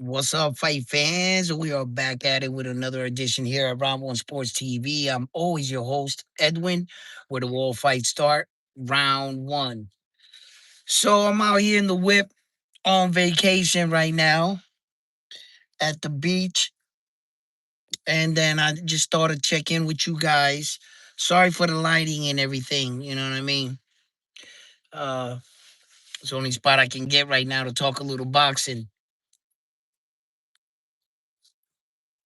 What's up, fight fans? We are back at it with another edition here at Round One Sports TV. I'm always your host, Edwin, where the wall fights start. Round one. So I'm out here in the whip on vacation right now at the beach. And then I just thought to check in with you guys. Sorry for the lighting and everything. You know what I mean? Uh, it's the only spot I can get right now to talk a little boxing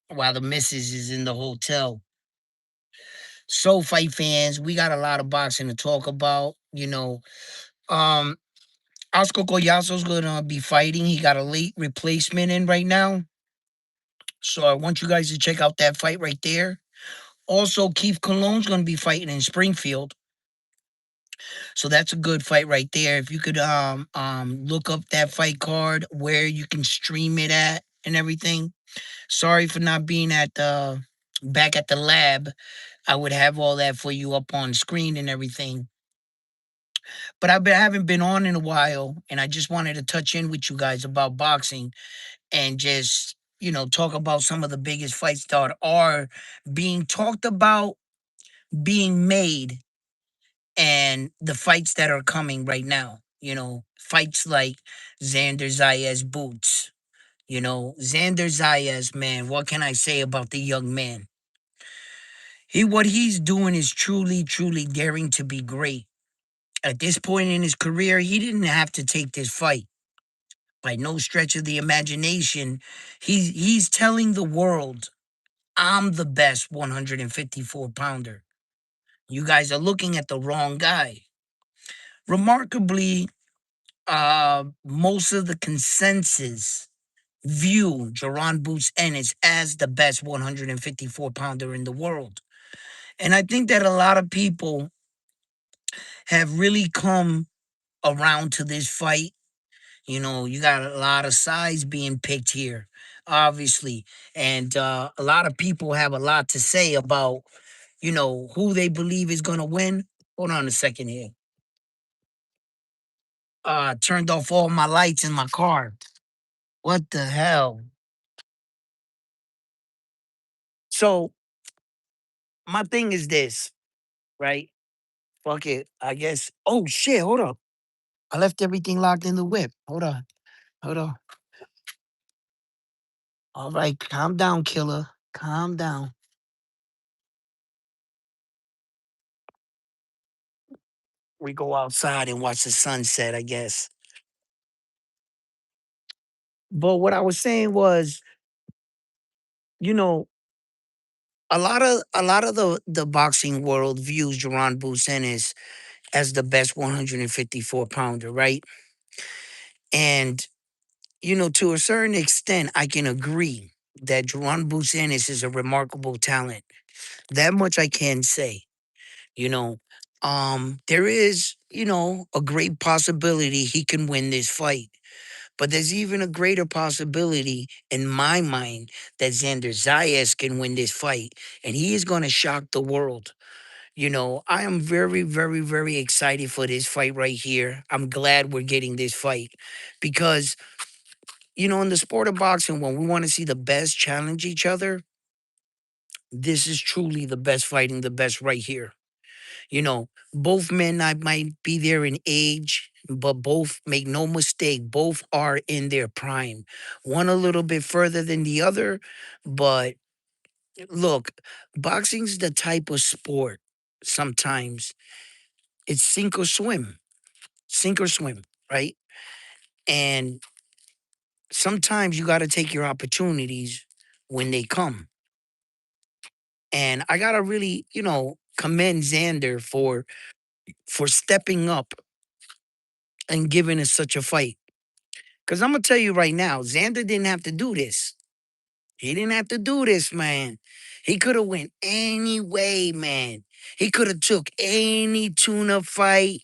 while the missus is in the hotel. So fight fans, we got a lot of boxing to talk about. Um, Oscar Collazo's gonna be fighting. He got a late replacement in right now. So I want you guys to check out that fight right there. Also, Keith Cologne's gonna be fighting in Springfield. So that's a good fight right there. If you could look up that fight card, where you can stream it at and everything. Sorry for not being at the back at the lab. I would have all that for you up on screen and everything. But I haven't been on in a while, and I just wanted to touch in with you guys about boxing and just talk about some of the biggest fights that are being talked about, being made, and the fights that are coming right now. Fights like Xander Zayas Boots. Xander Zayas, man, what can I say about the young man? What he's doing is truly, truly daring to be great. At this point in his career, he didn't have to take this fight by no stretch of the imagination. He's telling the world, I'm the best 154 pounder. You guys are looking at the wrong guy. Remarkably, most of the consensus view Jaron Boots Ennis as the best 154 pounder in the world. And I think that a lot of people have really come around to this fight. You got a lot of sides being picked here, obviously. And a lot of people have a lot to say about, who they believe is going to win. Hold on a second here. Turned off all my lights in my car. What the hell? So, my thing is this, right? Fuck it. I guess. Oh, shit. Hold up. I left everything locked in the whip. Hold on. Hold on. All right. Calm down, killer. Calm down. We go outside and watch the sunset, I guess. But what I was saying was, you know, a lot of the boxing world views Jaron Boots as the best 154 pounder, right? And to a certain extent, I can agree that Jaron Boots is a remarkable talent. That much I can say. You know, there is a great possibility he can win this fight. But there's even a greater possibility in my mind that Xander Zayas can win this fight, and he is going to shock the world. I am very, very, very excited for this fight right here. I'm glad we're getting this fight because, in the sport of boxing, when we want to see the best challenge each other, this is truly the best fighting the best right here. Both men I might be there in age, but both, make no mistake, both are in their prime. One a little bit further than the other, but look, boxing's the type of sport sometimes it's sink or swim, right? And sometimes you got to take your opportunities when they come. And I got to really, commend Xander for stepping up and giving us such a fight. Because I'm going to tell you right now, Xander didn't have to do this. He didn't have to do this, man. He could have went any way, man. He could have took any tuna fight.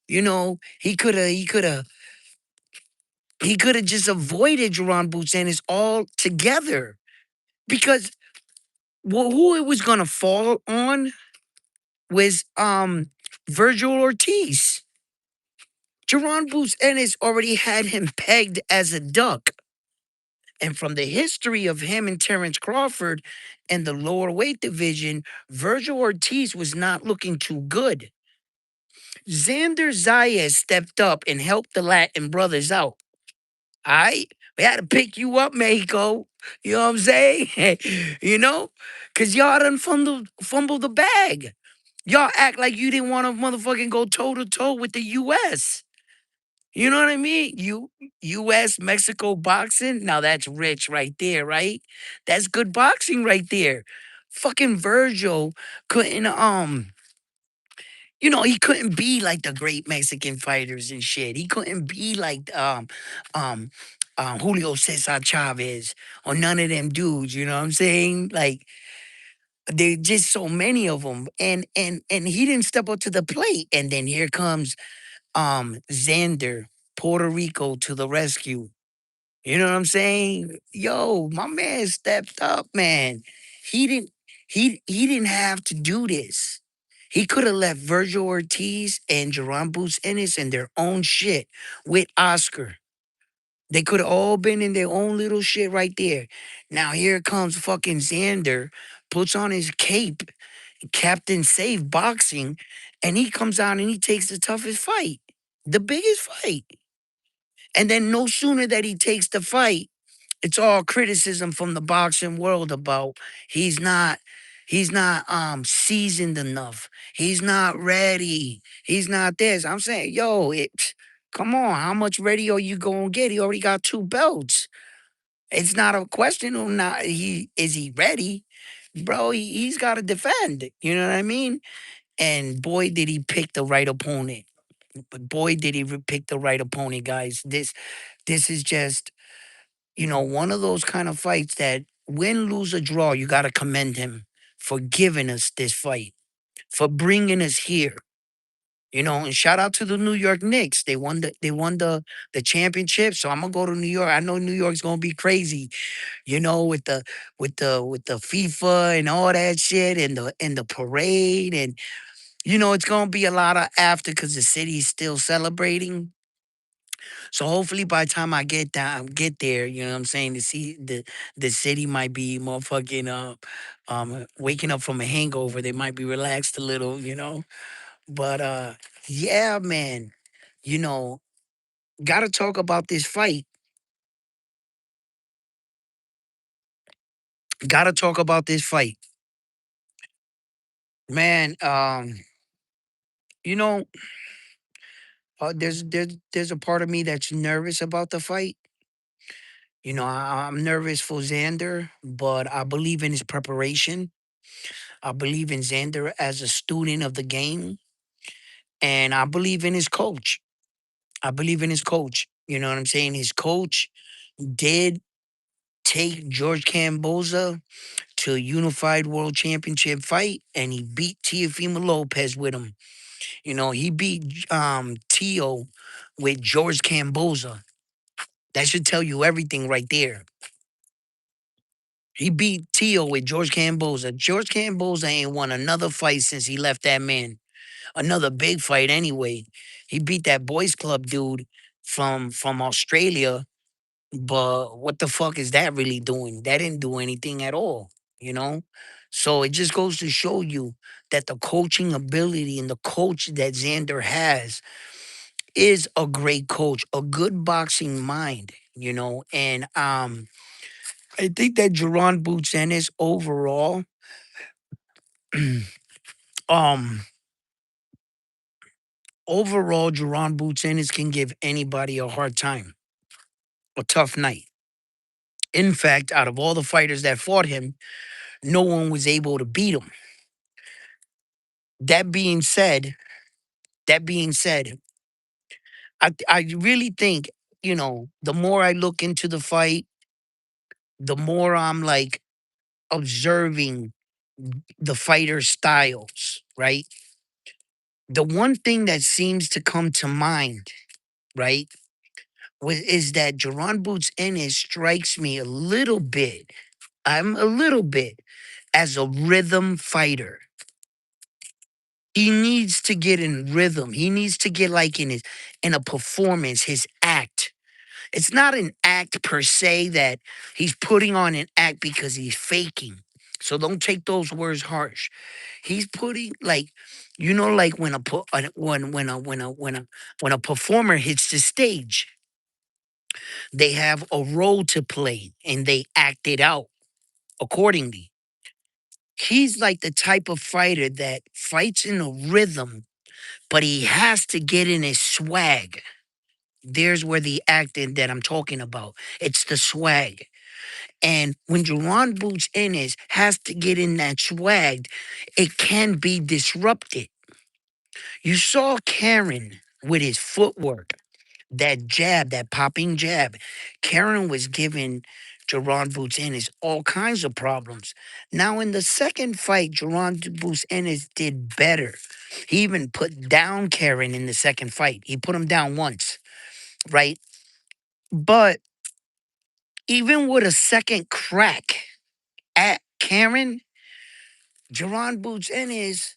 He could have just avoided Jerron Boots altogether. Because who it was gonna fall on was Virgil Ortiz. Jerron Boots Ennis already had him pegged as a duck. And from the history of him and Terrence Crawford in the lower weight division, Virgil Ortiz was not looking too good. Xander Zayas stepped up and helped the Latin brothers out. All right? We had to pick you up, Mexico. You know what I'm saying? You know? Because y'all done fumbled the bag. Y'all act like you didn't want to motherfucking go toe to toe with the US. You know what I mean? US Mexico boxing. Now that's rich right there, right? That's good boxing right there. Fucking Virgil couldn't he couldn't be like the great Mexican fighters and shit. He couldn't be like um Julio Cesar Chavez or none of them dudes, you know what I'm saying? Like there just so many of them. And he didn't step up to the plate. And then here comes Xander, Puerto Rico to the rescue. You know what I'm saying? Yo, my man stepped up, man. He didn't he didn't have to do this. He could have left Virgil Ortiz and Jerron Boots Ennis in their own shit with Oscar. They could have all been in their own little shit right there. Now here comes fucking Xander, puts on his cape, Captain Save Boxing, and he comes out and he takes the toughest fight, the biggest fight. And then no sooner that he takes the fight, it's all criticism from the boxing world about he's not seasoned enough. He's not ready. He's not this. I'm saying, yo, come on, how much ready are you gonna get? He already got two belts. It's not a question of not he ready, bro. He's got to defend. You know what I mean? And boy, did he pick the right opponent. But boy, did he pick the right opponent, guys. This is just one of those kind of fights that win, lose, or draw, you got to commend him for giving us this fight, for bringing us here. And shout out to the New York Knicks. They won the championship. So I'm gonna go to New York. I know New York's gonna be crazy, with the FIFA and all that shit and the parade. And it's gonna be a lot of after because the city's still celebrating. So hopefully by the time I get there, you know what I'm saying, to see the city might be motherfucking waking up from a hangover. They might be relaxed a little. But yeah, man, you know, gotta talk about this fight. Gotta talk about this fight. Man, you know, there's a part of me that's nervous about the fight. I'm nervous for Xander, but I believe in his preparation. I believe in Xander as a student of the game, and I believe in his coach. I believe in his coach. You know what I'm saying? His coach did take George Camboza to a unified world championship fight, and he beat Teofimo Lopez with him. He beat Tio with George Camboza. That should tell you everything right there. He beat Tio with George Camboza. George Camboza ain't won another fight since he left that man. Another big fight anyway. He beat that boys club dude from Australia, but what the fuck is that really doing? That didn't do anything at all, you know? So it just goes to show you that the coaching ability and the coach that Xander has is a great coach, a good boxing mind. And I think that Jerron Boots Ennis overall, um, overall, Jerron Boots Ennis can give anybody a hard time, a tough night. In fact, out of all the fighters that fought him, no one was able to beat him. That being said, that being said, I really think, the more I look into the fight, the more I'm like observing the fighter styles, right? The one thing that seems to come to mind, right, is that Jerron Boots Ennis strikes me a little bit. I'm a little bit as a rhythm fighter. He needs to get in rhythm. He needs to get like in a performance, his act. It's not an act per se that he's putting on an act because he's faking. So don't take those words harsh. He's putting like, like when a when a performer hits the stage, they have a role to play and they act it out accordingly. He's like the type of fighter that fights in a rhythm, but he has to get in his swag. There's where the acting that I'm talking about. It's the swag. And when Jerron Boots Ennis has to get in that swag, it can be disrupted. You saw Karen with his footwork, that jab, that popping jab. Karen was giving Jerron Boots Ennis all kinds of problems. Now, in the second fight, Jerron Boots Ennis did better. He even put down Karen in the second fight. He put him down once, right? But even with a second crack at Karen, Jerron Boots Ennis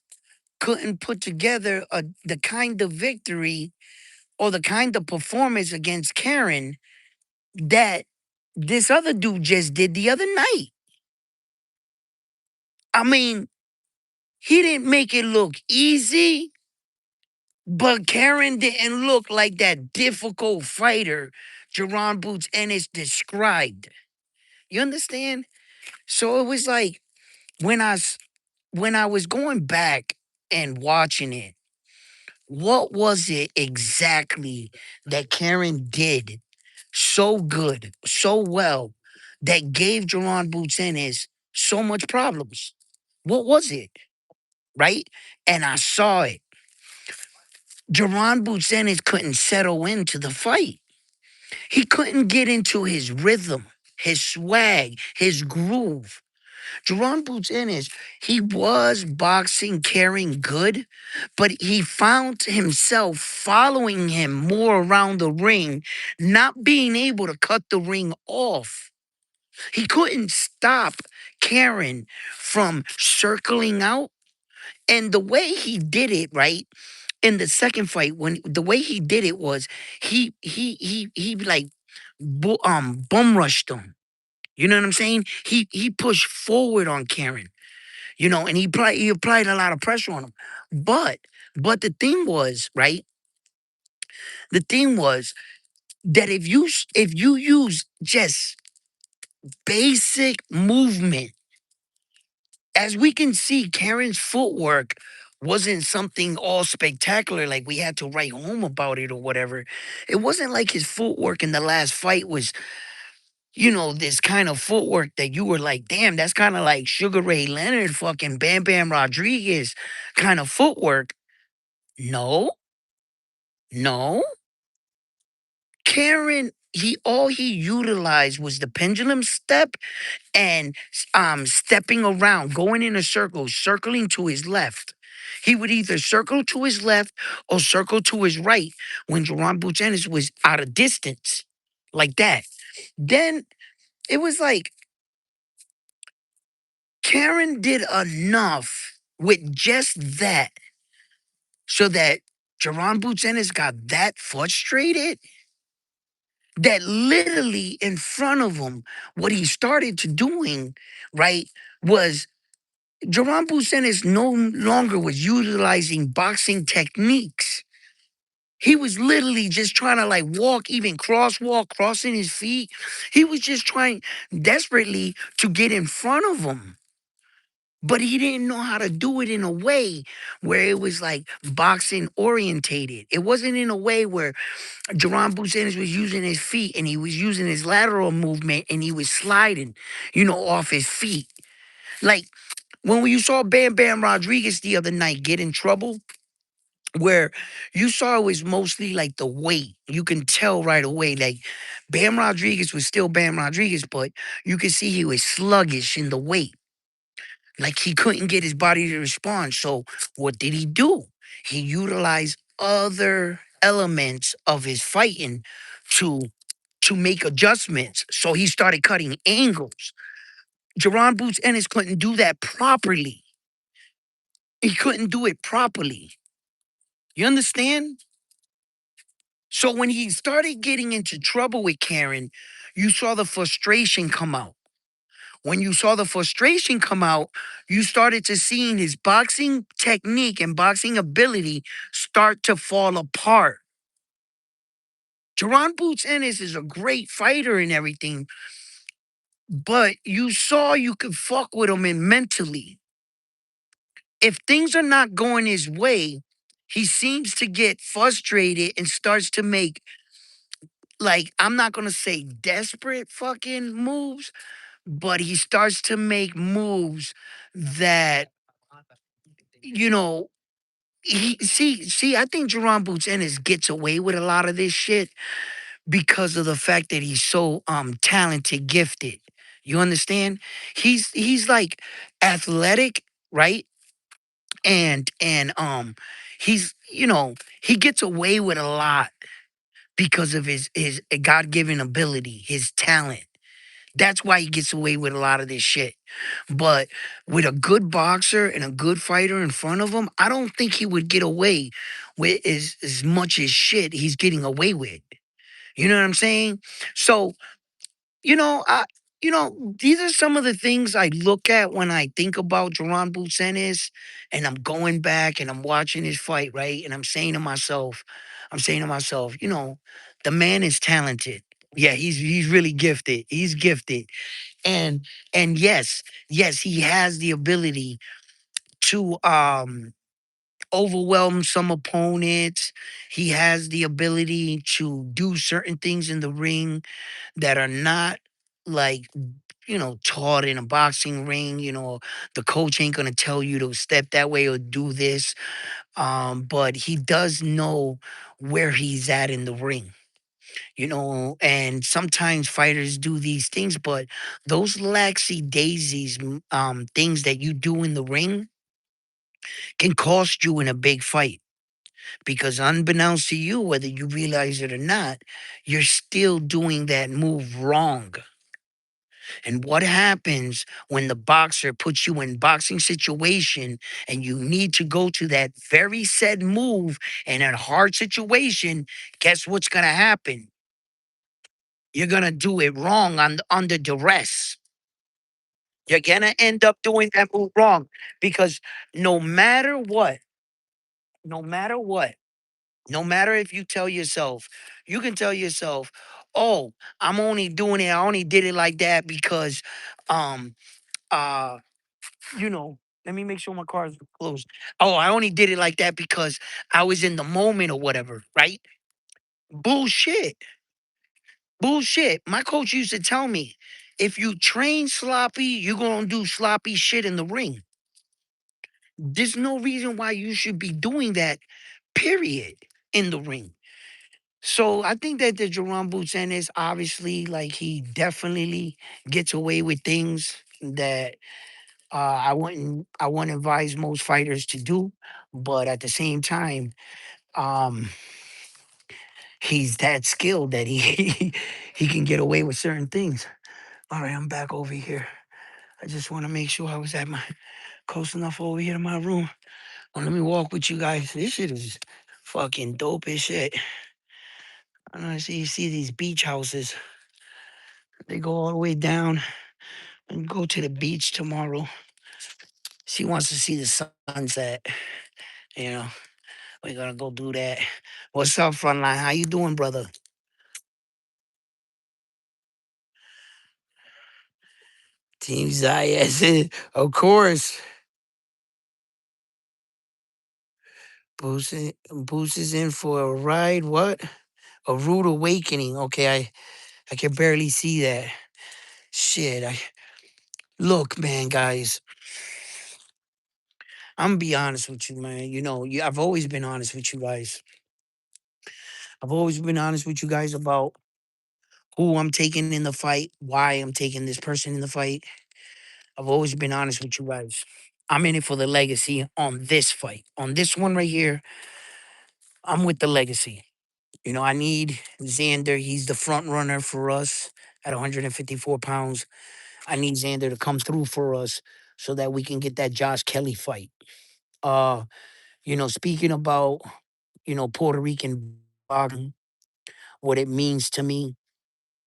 couldn't put together the kind of victory or the kind of performance against Karen that this other dude just did the other night. I mean, he didn't make it look easy, but Karen didn't look like that difficult fighter Jerron Boots Ennis described. You understand? So it was like when when I was going back and watching it, what was it exactly that Karen did so good, so well, that gave Jerron Boots Ennis so much problems? What was it? Right? And I saw it. Jerron Boots Ennis couldn't settle into the fight. He couldn't get into his rhythm, his swag, his groove. Jerron Boots Ennis, he was boxing, carrying good, but he found himself following him more around the ring, not being able to cut the ring off. He couldn't stop Karen from circling out. And the way he did it, right, in the second fight, when the way he did it was he like bum rushed him. You know what I'm saying? He pushed forward on Karen, and he applied a lot of pressure on him. But but the thing was, right? The thing was that if you use just basic movement, as we can see, Karen's footwork wasn't something all spectacular like we had to write home about it or whatever. It wasn't like his footwork in the last fight was, this kind of footwork that you were like, damn, that's kind of like Sugar Ray Leonard, fucking Bam Bam Rodriguez kind of footwork. No, no. Karen, he utilized was the pendulum step and stepping around, going in a circle, circling to his left. He would either circle to his left or circle to his right when Jerron Boots Ennis was out of distance, like that. Then it was like Karen did enough with just that so that Jerron Boots Ennis got that frustrated that literally in front of him, what he started to doing, right, was Jerron Boots Ennis no longer was utilizing boxing techniques. He was literally just trying to like walk, even crosswalk, crossing his feet. He was just trying desperately to get in front of him. But he didn't know how to do it in a way where it was like boxing orientated. It wasn't in a way where Jerron Boots Ennis was using his feet and he was using his lateral movement and he was sliding, off his feet. Like when you saw Bam Bam Rodriguez the other night get in trouble, where you saw it was mostly like the weight. You can tell right away, like Bam Rodriguez was still Bam Rodriguez, but you could see he was sluggish in the weight. Like he couldn't get his body to respond. So what did he do? He utilized other elements of his fighting to to make adjustments. So he started cutting angles. Jerron Boots Ennis couldn't do that properly. He couldn't do it properly. You understand? So when he started getting into trouble with Karen, you saw the frustration come out. When you saw the frustration come out, you started to seeing his boxing technique and boxing ability start to fall apart. Jerron Boots Ennis is a great fighter and everything, but you saw you could fuck with him and mentally. If things are not going his way, he seems to get frustrated and starts to make, like, I'm not gonna say desperate fucking moves, but he starts to make moves that, you know, I think Jerron Boots Ennis gets away with a lot of this shit because of the fact that he's so talented, gifted. You understand? He's like athletic, right? And he's, he gets away with a lot because of his God-given ability, his talent. That's why he gets away with a lot of this shit. But with a good boxer and a good fighter in front of him, I don't think he would get away with as much as shit he's getting away with. You know what I'm saying? So, you know, I these are some of the things I look at when I think about Jerron Boucenis, and I'm going back and I'm watching his fight, right? And I'm saying to myself, the man is talented. Yeah, he's really gifted. He's gifted. And yes, he has the ability to overwhelm some opponents. He has the ability to do certain things in the ring that are not like, taught in a boxing ring. The coach ain't gonna tell you to step that way or do this. But he does know where he's at in the ring. And sometimes fighters do these things, but those laxy daisies, things that you do in the ring can cost you in a big fight. Because unbeknownst to you, whether you realize it or not, you're still doing that move wrong. And what happens when the boxer puts you in boxing situation and you need to go to that very said move in a hard situation? Guess what's gonna happen? You're gonna do it wrong under duress. You're gonna end up doing that move wrong because no matter what, no matter what, no matter if you can tell yourself, "Oh, I'm only doing it. I only did it like that because, um, uh, let me make sure my car is closed. Oh, I only did it like that because I was in the moment or whatever." Right? Bullshit. Bullshit. My coach used to tell me, if you train sloppy, you're gonna do sloppy shit in the ring. There's no reason why you should be doing that, period, in the ring. So I think that the Jerome Butsen is obviously, like, he definitely gets away with things that I wouldn't advise most fighters to do. But at the same time, um, he's that skilled that he he can get away with certain things. All right, I'm back over here. I just want to make sure I was at my close enough over here to my room. Oh, let me walk with you guys. This shit is fucking dope as shit. I don't know, see, you see these beach houses. They go all the way down and go to the beach tomorrow. She wants to see the sunset. You know, we're gonna go do that. What's up, Frontline? How you doing, brother? Team Zayas, of course. Boost is in for a ride. What? A rude awakening. Okay, I can barely see that. Shit. Look, man, guys. I'm gonna be honest with you, man. I've always been honest with you guys. I've always been honest with you guys about who I'm taking in the fight, why I'm taking this person in the fight. I've always been honest with you guys. I'm in it for the legacy on this fight. On this one right here, I'm with the legacy. I need Xander. He's the front runner for us at 154 pounds. I need Xander to come through for us so that we can get that Josh Kelly fight. Speaking about, Puerto Rican boxing, what it means to me.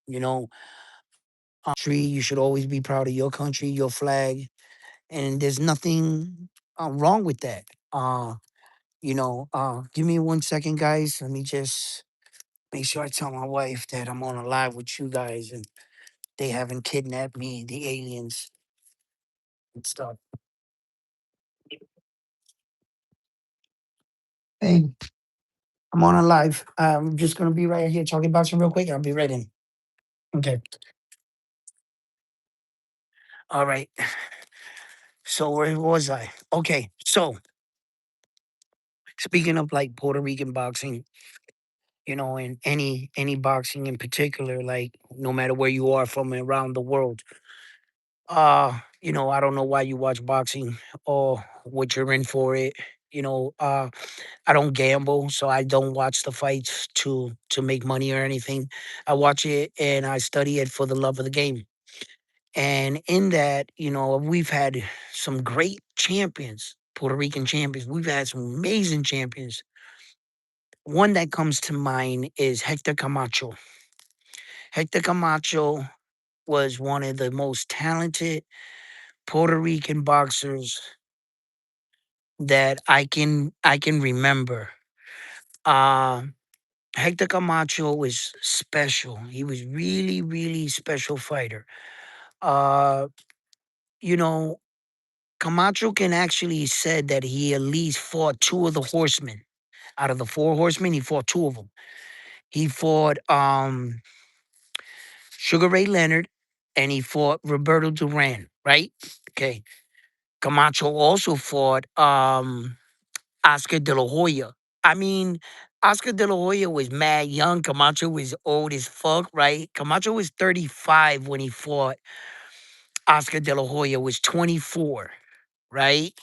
You know, you should always be proud of your country, your flag, and there's nothing wrong with that. Give me 1 second, guys. Let me just make sure I tell my wife that I'm on a live with you guys and they haven't kidnapped me, the aliens and stuff. Hey, I'm on a live. I'm just gonna be right here talking boxing real quick. I'll be right in. Okay. All right. So where was I? Okay. So speaking of like Puerto Rican boxing, and any boxing in particular, like no matter where you are from around the world, I don't know why you watch boxing or what you're in for it. You know, uh, I don't gamble, so I don't watch the fights to make money or anything. I watch it and I study it for the love of the game. And in that, we've had some great champions, Puerto Rican champions. We've had some amazing champions. One that comes to mind is Hector Camacho. Hector Camacho was one of the most talented Puerto Rican boxers that I can remember. Uh Hector Camacho was special. He was really, really special fighter. Uh, you know, Camacho can actually said that he at least fought two of the horsemen. Out of the four horsemen, he fought two of them. He fought Sugar Ray Leonard and he fought Roberto Duran, right? Okay. Camacho also fought Oscar de la Hoya. I mean, Oscar de la Hoya was mad young. Camacho was old as fuck, right? Camacho was 35 when he fought. Oscar de la Hoya was 24, right?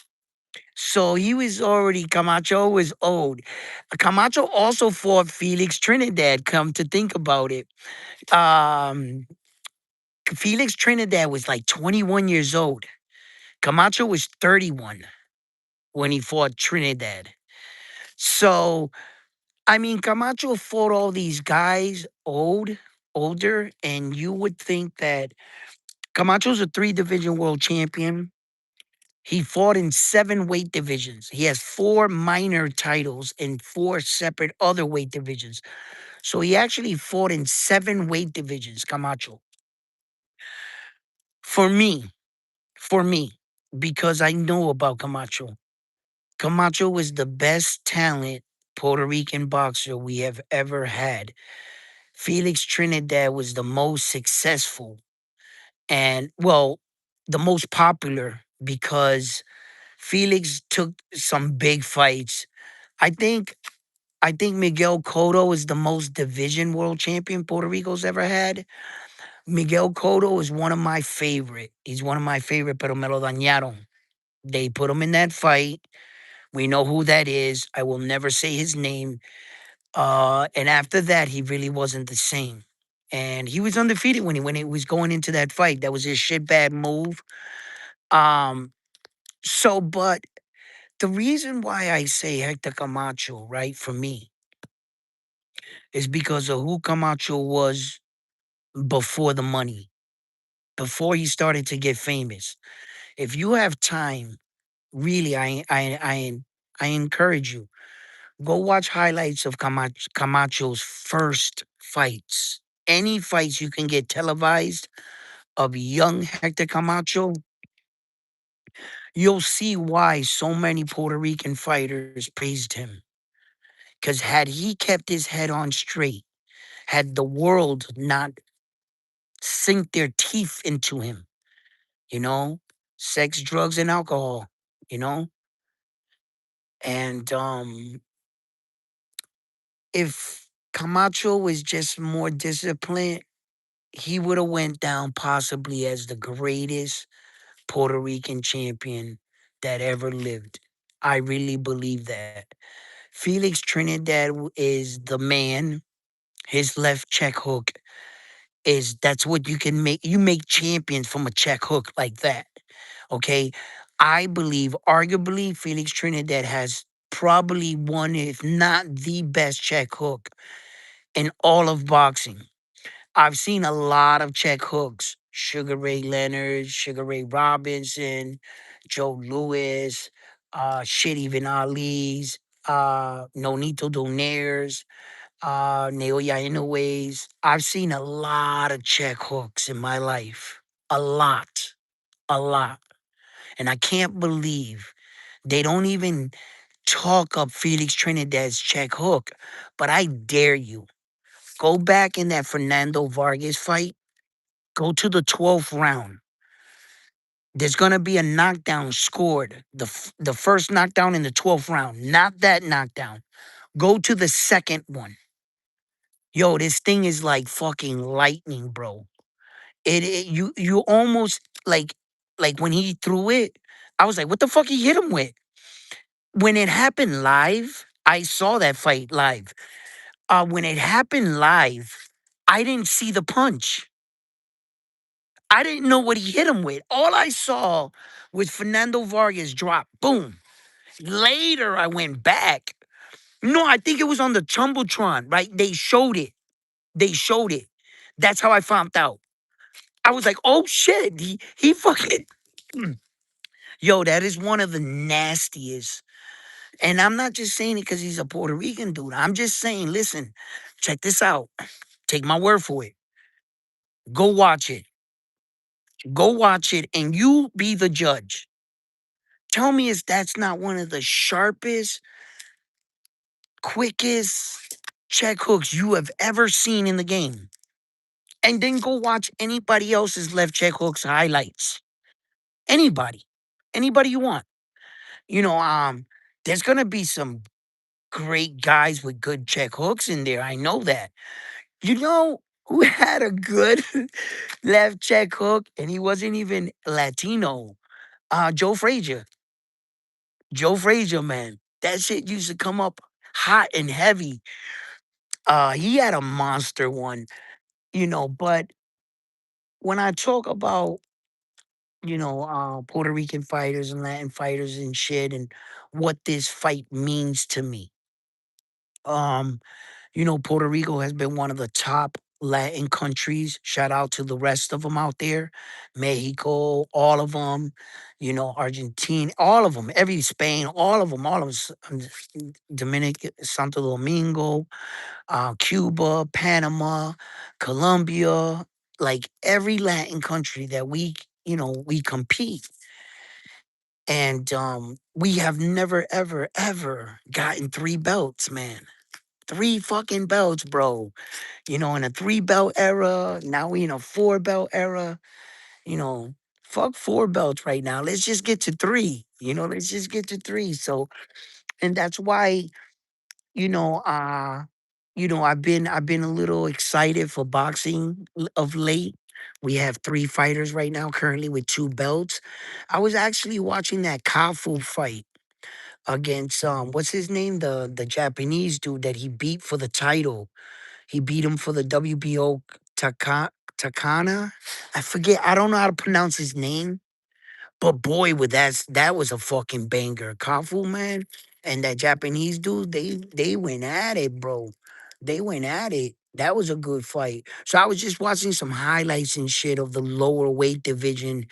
So he was already, Camacho was old. Camacho also fought Felix Trinidad, come to think about it. Um, Felix Trinidad was like 21 years old. Camacho was 31 when he fought Trinidad. So I mean, Camacho fought all these guys older, and you would think that Camacho's a three-division world champion. He fought in seven weight divisions. He has four minor titles in four separate other weight divisions. So he actually fought in seven weight divisions, Camacho. For me, for me, because I know about Camacho. Camacho was the best talent Puerto Rican boxer we have ever had. Felix Trinidad was the most successful and, well, the most popular because Felix took some big fights. I think I think Miguel Cotto is the most division world champion Puerto Rico's ever had. Miguel Cotto is one of my favorite. He's one of my favorite, pero me lo dañaron. They put him in that fight. We know who that is. I will never say his name. And after that, he really wasn't the same. And he was undefeated when he was going into that fight. That was his shit bad move. Um, but the reason why I say Hector Camacho, right, for me, is because of who Camacho was before the money, before he started to get famous. If you have time, really, I encourage you, go watch highlights of Camacho's first fights. Any fights you can get televised of young Hector Camacho, you'll see why so many Puerto Rican fighters praised him. Because had he kept his head on straight, had the world not sink their teeth into him, you know, sex, drugs, and alcohol, you know, and if Camacho was just more disciplined, he would have went down possibly as the greatest Puerto Rican champion that ever lived. I really believe that. Felix Trinidad is the man. His left check hook is that's what you can make. You make champions from a check hook like that. Okay. I believe arguably Felix Trinidad has probably one, if not the best check hook in all of boxing. I've seen a lot of check hooks. Sugar Ray Leonard, Sugar Ray Robinson, Joe Louis, shit, even Ali's, Nonito Donairs, Naoya Inoue's. I've seen a lot of check hooks in my life. A lot. A lot. And I can't believe they don't even talk up Felix Trinidad's check hook. But I dare you. Go back in that Fernando Vargas fight. Go to the 12th round. There's gonna be a knockdown scored. The first knockdown in the 12th round, not that knockdown. Go to the second one. Yo, this thing is like fucking lightning, bro. You almost like when he threw it, I was like, what the fuck he hit him with? When it happened live, I saw that fight live. When it happened live, I didn't see the punch. I didn't know what he hit him with. All I saw was Fernando Vargas drop. Boom. Later, I went back. No, I think it was on the Jumbotron, right? They showed it. They showed it. That's how I found out. I was like, oh shit. He fucking. Yo, that is one of the nastiest. And I'm not just saying it because he's a Puerto Rican dude. I'm just saying, listen, check this out. Take my word for it. Go watch it. Go watch it and you be the judge. Tell me if that's not one of the sharpest, quickest check hooks you have ever seen in the game. And then go watch anybody else's left check hooks highlights. Anybody. Anybody you want. You know, there's gonna be some great guys with good check hooks in there. I know that. You know who had a good left check hook and he wasn't even Latino? Joe Frazier. Joe Frazier, man. That shit used to come up hot and heavy. He had a monster one, but when I talk about, Puerto Rican fighters and Latin fighters and shit and what this fight means to me. Um, Puerto Rico has been one of the top Latin countries. Shout out to the rest of them out there. Mexico, all of them, Argentina, all of them, every Spain, all of them, Dominican, Santo Domingo, Cuba, Panama, Colombia, like every Latin country that we compete. And we have never, ever, ever gotten three belts, man. Three fucking belts, bro. In a three belt era. Now we in a four belt era. You know, fuck four belts right now. Let's just get to three. Let's just get to three. So, and that's why, you know, uh, I've been a little excited for boxing of late. We have three fighters right now currently with two belts. I was actually watching that Kafu fight against what's his name? The Japanese dude that he beat for the title. He beat him for the WBO Takana. I forget. I don't know how to pronounce his name. But boy, that was a fucking banger. Kafu, man, and that Japanese dude, they went at it, bro. They went at it. That was a good fight. So I was just watching some highlights and shit of the lower weight division,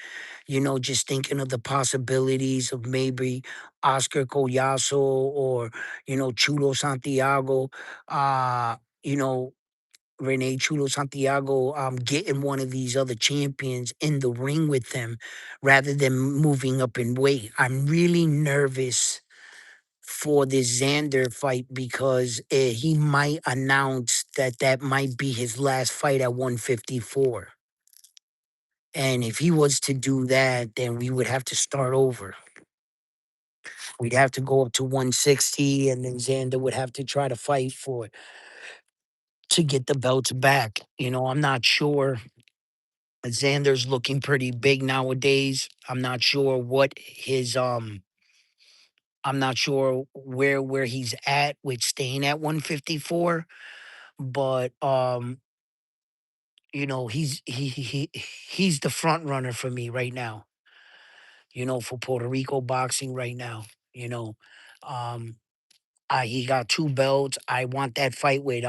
just thinking of the possibilities of maybe Oscar Collazo or, Chulo Santiago. Uh, you know, Rene Chulo Santiago getting one of these other champions in the ring with them rather than moving up in weight. I'm really nervous for this Xander fight because he might announce that might be his last fight at 154. And if he was to do that, then we would have to start over. We'd have to go up to 160, and then Xander would have to try to fight for to get the belts back. I'm not sure. Xander's looking pretty big nowadays. I'm not sure where he's at with staying at 154, but he's the front runner for me right now, for Puerto Rico boxing right now, you know. Um he got two belts. I want that fight with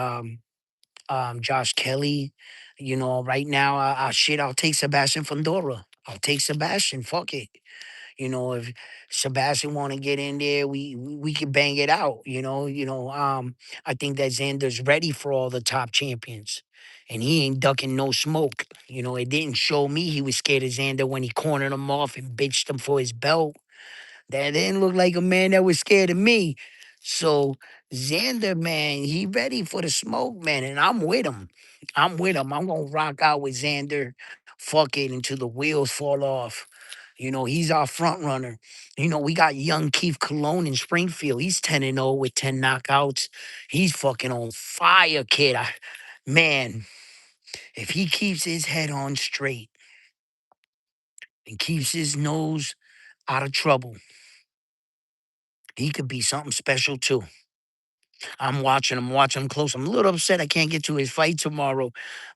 Josh Kelly. Right now, shit, I'll take Sebastian Fundora. I'll take Sebastian. Fuck it. If Sebastian want to get in there, we can bang it out. I think that Xander's ready for all the top champions, and he ain't ducking no smoke. It didn't show me he was scared of Xander when he cornered him off and bitched him for his belt. That didn't look like a man that was scared of me. So Xander, man, he ready for the smoke, man, and I'm with him. I'm with him. I'm gonna rock out with Xander. Fuck it until the wheels fall off. He's our front runner. We got young Keith Cologne in Springfield. He's 10-0 with 10 knockouts. He's fucking on fire, kid. Man, if he keeps his head on straight and keeps his nose out of trouble, he could be something special too. I'm watching him close. I'm a little upset I can't get to his fight tomorrow.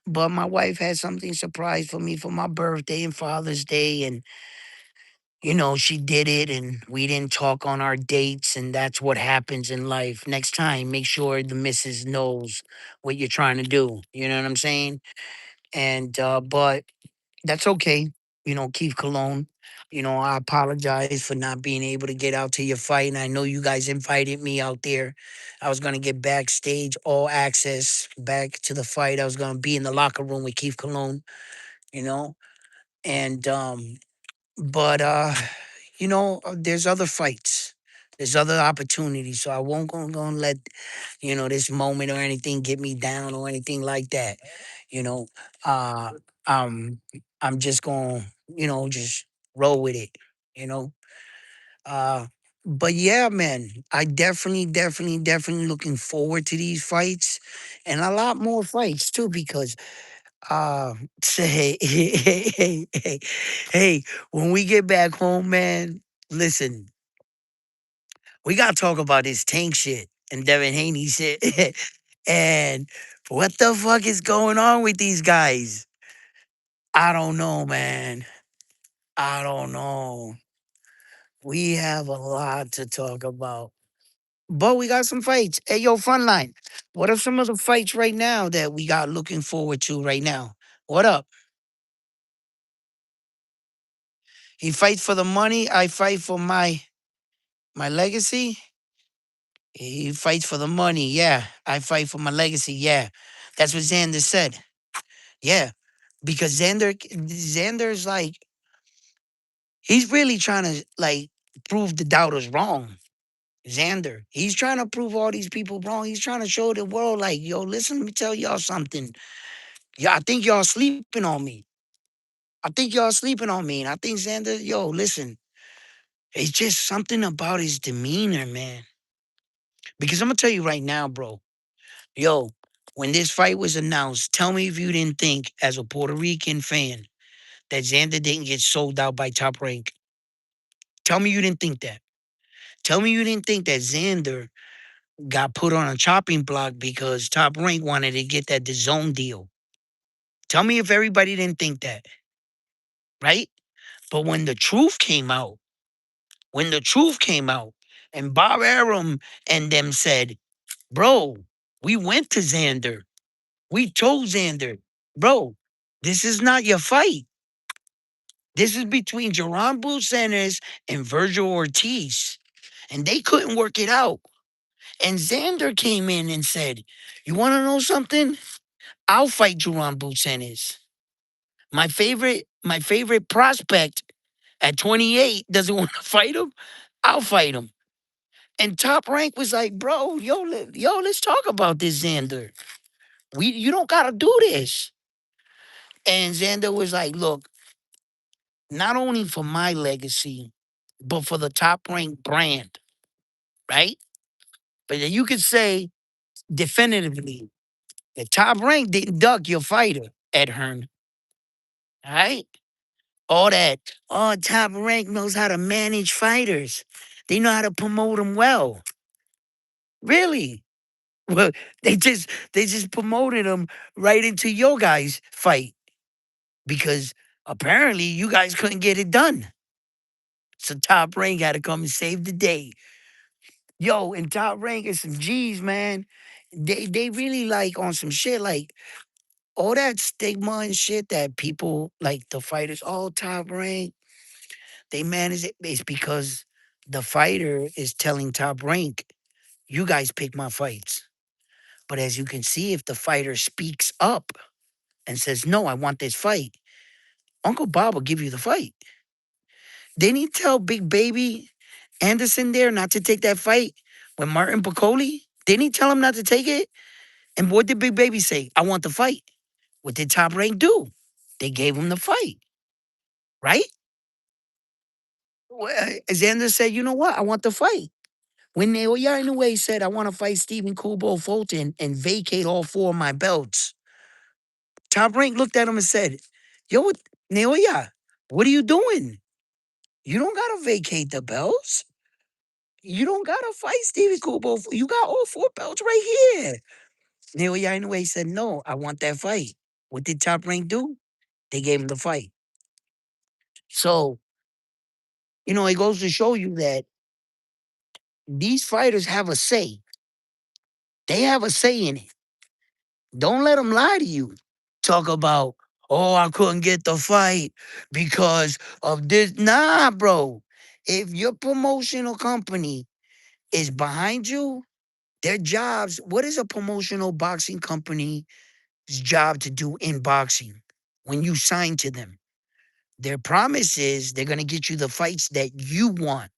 But my wife had something surprise for me for my birthday and Father's Day. And, she did it and we didn't talk on our dates. And that's what happens in life. Next time, make sure the missus knows what you're trying to do. You know what I'm saying? But that's okay. Keith Cologne. I apologize for not being able to get out to your fight. And I know you guys invited me out there. I was going to get backstage, all access back to the fight. I was going to be in the locker room with Keith Cologne, you know. And, there's other fights. There's other opportunities. So I won't gonna let, this moment or anything get me down or anything like that. You know, uh, um, I'm just gonna, just roll with it. You know, uh, but yeah, man, I definitely looking forward to these fights and a lot more fights too because say hey, when we get back home, man, listen, we gotta talk about this Tank shit and Devin Haney shit. And what the fuck is going on with these guys? I don't know, man. I don't know. We have a lot to talk about. But we got some fights. Hey, yo, Frontline. What are some of the fights right now that we got looking forward to right now? What up? He fights for the money. I fight for my legacy. He fights for the money. Yeah, I fight for my legacy. Yeah, that's what Xander said. Yeah, because Xander's like he's really trying to like prove the doubters wrong. Xander, he's trying to prove all these people wrong. He's trying to show the world like, yo, listen, let me tell y'all something. Yeah, I think y'all sleeping on me. I think y'all sleeping on me. And I think Xander, yo, listen, it's just something about his demeanor, man. Because I'm gonna tell you right now, bro. Yo, when this fight was announced, tell me if you didn't think, as a Puerto Rican fan, that Xander didn't get sold out by Top Rank. Tell me you didn't think that. Tell me you didn't think that Xander got put on a chopping block because Top Rank wanted to get that DAZN deal. Tell me if everybody didn't think that, right? But when the truth came out, and Bob Arum and them said, bro, we went to Xander. We told Xander, bro, this is not your fight. This is between Jerron Bucenes and Virgil Ortiz. And they couldn't work it out. And Xander came in and said, you want to know something? I'll fight Jerron Bucenes. My favorite prospect at 28 doesn't want to fight him. I'll fight him. And Top Rank was like, bro, yo, let's talk about this, Xander. You don't gotta do this. And Xander was like, look, not only for my legacy, but for the Top Rank brand, right? But then you could say definitively that Top Rank didn't duck your fighter, Ed Hearn. All right? All that, oh, Top Rank knows how to manage fighters. They know how to promote them well. Really? Well, they just promoted them right into your guys' fight because apparently you guys couldn't get it done. So Top Rank had to come and save the day. Yo, and Top Rank is some G's, man. They really like on some shit like all that stigma and shit that people like the fighters, oh top rank, they manage it. It's because the fighter is telling top rank, you guys pick my fights. But as you can see, if the fighter speaks up and says, no, I want this fight, Uncle Bob will give you the fight. Didn't he tell Big Baby Anderson there not to take that fight with Martin Piccoli? Didn't he tell him not to take it? And what did Big Baby say? I want the fight. What did Top Rank do? They gave him the fight, right? Well, Xander said, you know what? I want the fight. When Naoya Inoue said, I want to fight Stephen Kubo Fulton and vacate all four of my belts, Top Rank looked at him and said, yo, Naoya, what are you doing? You don't got to vacate the belts. You don't got to fight Stephen Kubo. You got all four belts right here. Naoya Inoue said, no, I want that fight. What did Top Rank do? They gave him the fight. So, it goes to show you that these fighters have a say. They have a say in it. Don't let them lie to you. Talk about, oh, I couldn't get the fight because of this. Nah, bro. If your promotional company is behind you, their jobs, what is a promotional boxing company's job to do in boxing when you sign to them? Their promise is they're going to get you the fights that you want,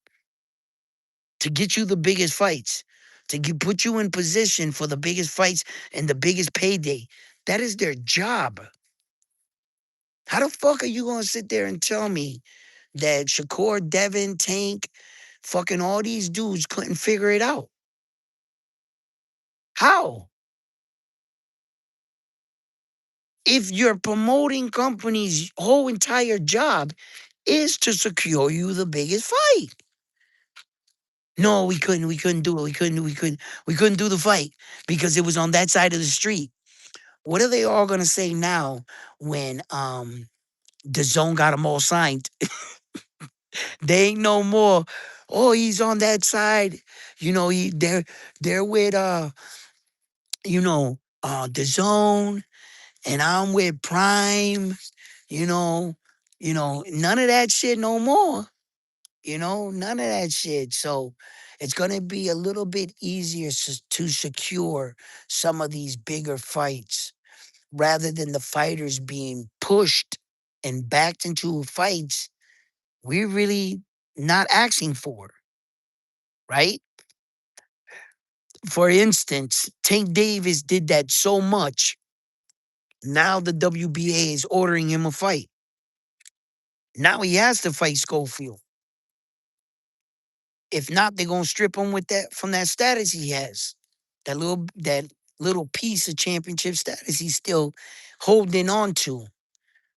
to get you the biggest fights, to put you in position for the biggest fights and the biggest payday. That is their job. How the fuck are you gonna sit there and tell me that Shakur, Devin, Tank, fucking all these dudes couldn't figure it out? How? If your promoting company's whole entire job is to secure you the biggest fight. No, we couldn't do it. We couldn't do the fight because it was on that side of the street. What are they all gonna say now when the zone got them all signed? They ain't no more. Oh, he's on that side. They're with the zone, and I'm with Prime. You know, none of that shit no more. None of that shit. So it's gonna be a little bit easier to secure some of these bigger fights rather than the fighters being pushed and backed into fights we're really not asking for, right? For instance, Tank Davis did that so much. Now the WBA is ordering him a fight. Now he has to fight Schofield. If not, they're gonna strip him with that from that status he has. That little piece of championship status he's still holding on to.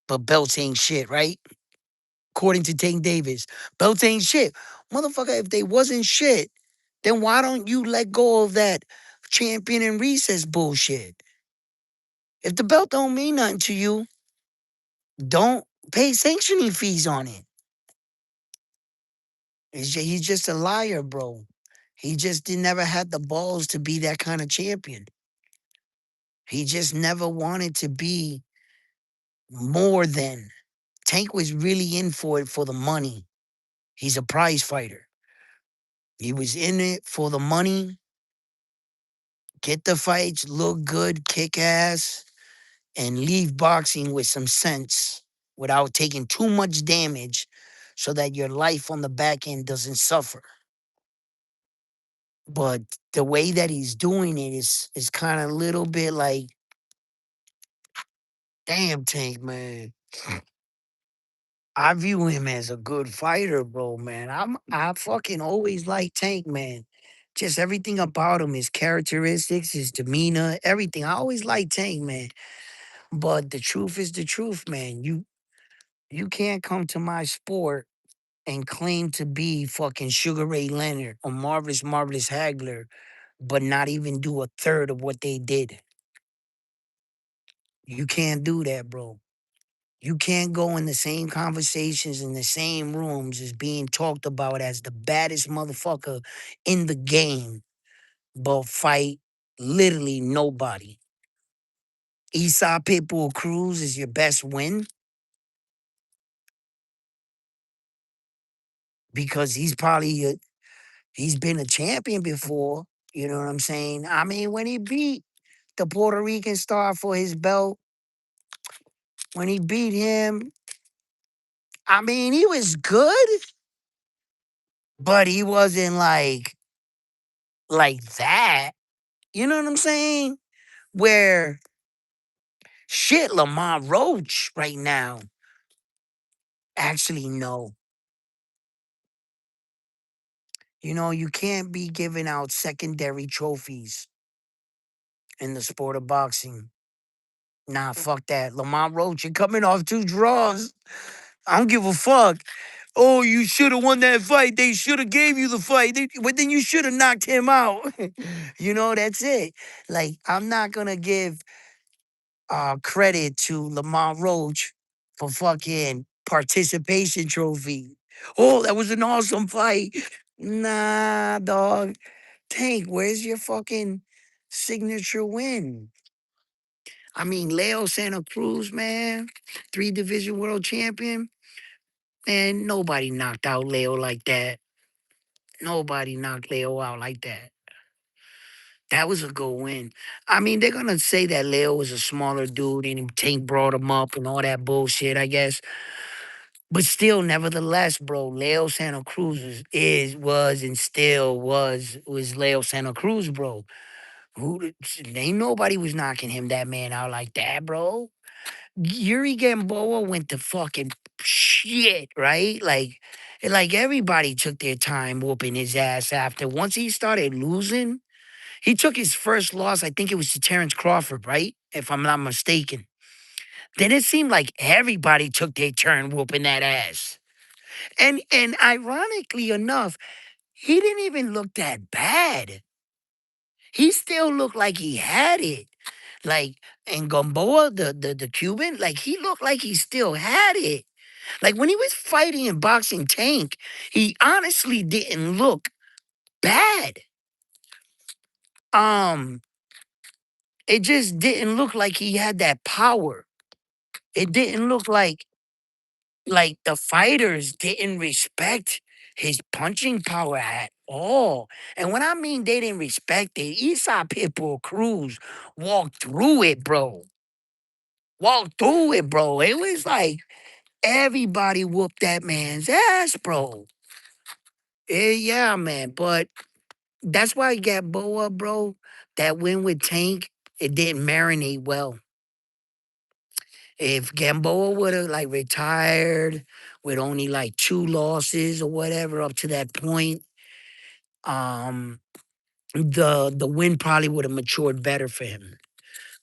But belts ain't shit, right? According to Tank Davis. Belts ain't shit. Motherfucker, if they wasn't shit, then why don't you let go of that champion and recess bullshit? If the belt don't mean nothing to you, don't pay sanctioning fees on it. He's just a liar, bro. He just never had the balls to be that kind of champion. He just never wanted to be more than. Tank was really in for it for the money. He's a prize fighter. He was in it for the money, get the fights, look good, kick ass, and leave boxing with some sense without taking too much damage so that your life on the back end doesn't suffer. But the way that he's doing it is kind of a little bit like, damn Tank, man. I view him as a good fighter, bro, man. I fucking always like Tank, man. Just everything about him, his characteristics, his demeanor, everything. I always like Tank, man. But the truth is the truth, man. You can't come to my sport and claim to be fucking Sugar Ray Leonard or Marvelous Hagler, but not even do a third of what they did. You can't do that, bro. You can't go in the same conversations in the same rooms as being talked about as the baddest motherfucker in the game, but fight Literally nobody. Esau Pitbull Cruz is your best win because he's been a champion before. You know what I'm saying? I mean, when he beat the Puerto Rican star for his belt, when he beat him, I mean, he was good, but he wasn't like that. You know what I'm saying? Where shit, Lamar Roach right now. Actually, no. You know, you can't be giving out secondary trophies in the sport of boxing. Nah, fuck that. Lamar Roach, you're coming off two draws. I don't give a fuck. Oh, you should have won that fight. They should have gave you the fight. But then you should have knocked him out. You know, that's it. Like, I'm not gonna give credit to Lamar Roach for fucking participation trophy. Oh, that was an awesome fight. Nah, dog. Tank, where's your fucking signature win? I mean, Leo Santa Cruz, man, three division world champion. Man, nobody knocked out Leo like that. Nobody knocked Leo out like that. That was a good win. I mean, they're gonna say that Leo was a smaller dude and Tank brought him up and all that bullshit, I guess. But still, nevertheless, bro, Leo Santa Cruz was and still was Leo Santa Cruz, bro. Who ain't nobody was knocking him that man out like that, bro. Yuri Gamboa went to fucking shit, right? Like everybody took their time whooping his ass after. Once he started losing, he took his first loss. I think it was to Terrence Crawford, right? If I'm not mistaken. Then it seemed like everybody took their turn whooping that ass. And ironically enough, he didn't even look that bad. He still looked like he had it. Like, and Gamboa, the Cuban, like he looked like he still had it. Like when he was fighting and boxing Tank, he honestly didn't look bad. Um, it just didn't look like he had that power. It didn't look like the fighters didn't respect his punching power at all. And when I mean they didn't respect it, Esau Pitbull Cruz walked through it, bro. Walked through it, bro. It was like everybody whooped that man's ass, bro. Yeah, man. But that's why you got Boa, bro. That win with Tank, it didn't marinate well. If Gamboa would have like retired with only like two losses or whatever up to that point, um, the win probably would have matured better for him.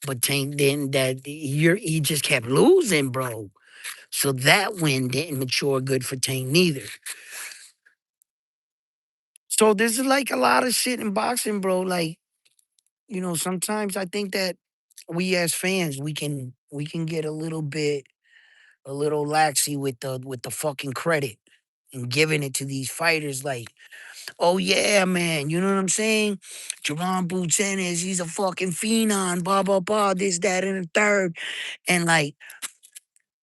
But Tank didn't. He just kept losing, bro. So that win didn't mature good for Tank neither. So this is like a lot of shit in boxing, bro. Like, you know, sometimes I think that we as fans we can get a little laxy with the fucking credit and giving it to these fighters like, oh yeah, man, you know what I'm saying? Jerron Boots Ennis, he's a fucking phenom, blah blah blah, this, that, and the third. And like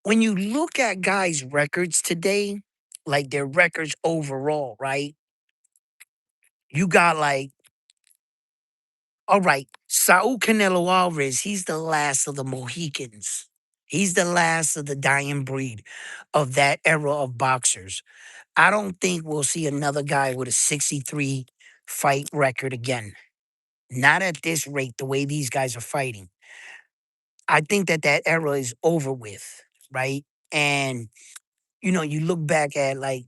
when you look at guys' records today, like their records overall, right? You got like, all right, Saul Canelo Alvarez, he's the last of the Mohicans. He's the last of the dying breed of that era of boxers. I don't think we'll see another guy with a 63 fight record again. Not at this rate, the way these guys are fighting. I think that that era is over with, right? And you know, you look back at like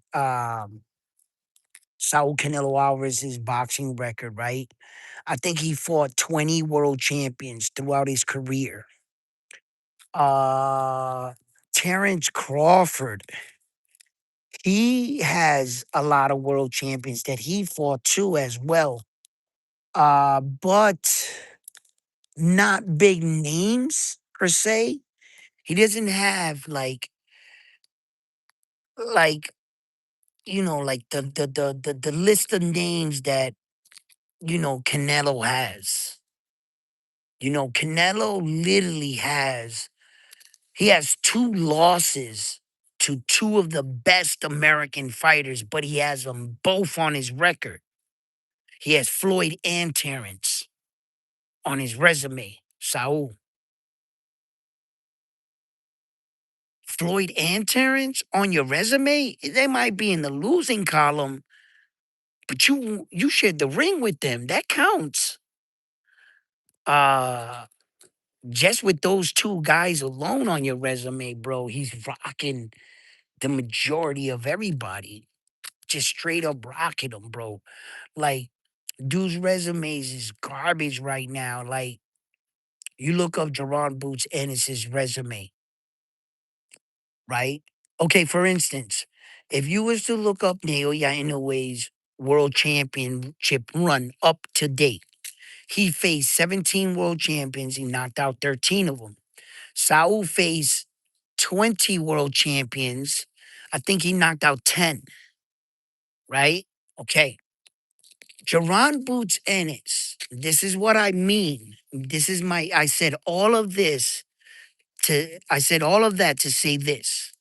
Saul Canelo Alvarez's boxing record, right? I think he fought 20 world champions throughout his career. Uh Terrence Crawford, he has a lot of world champions that he fought too as well. But not big names per se. He doesn't have like like the list of names that Canelo has. Canelo literally he has two losses to two of the best American fighters, but he has them both on his record. He has Floyd and Terrence on his resume. Saul. Floyd and Terrence on your resume? They might be in the losing column, but you shared the ring with them. That counts. Uh just with those two guys alone on your resume, bro, he's rocking the majority of everybody. Just straight up rocking them, bro. Like, dude's resumes is garbage right now. Like, you look up Jerron Boots Ennis's resume, right? Okay, for instance, if you was to look up Naoya Inoue's world championship run up to date, he faced 17 world champions. He knocked out 13 of them. Saul faced 20 world champions. I think he knocked out 10, right? Okay. Jerron Boots Ennis. This is what I mean. I said all of that to say this,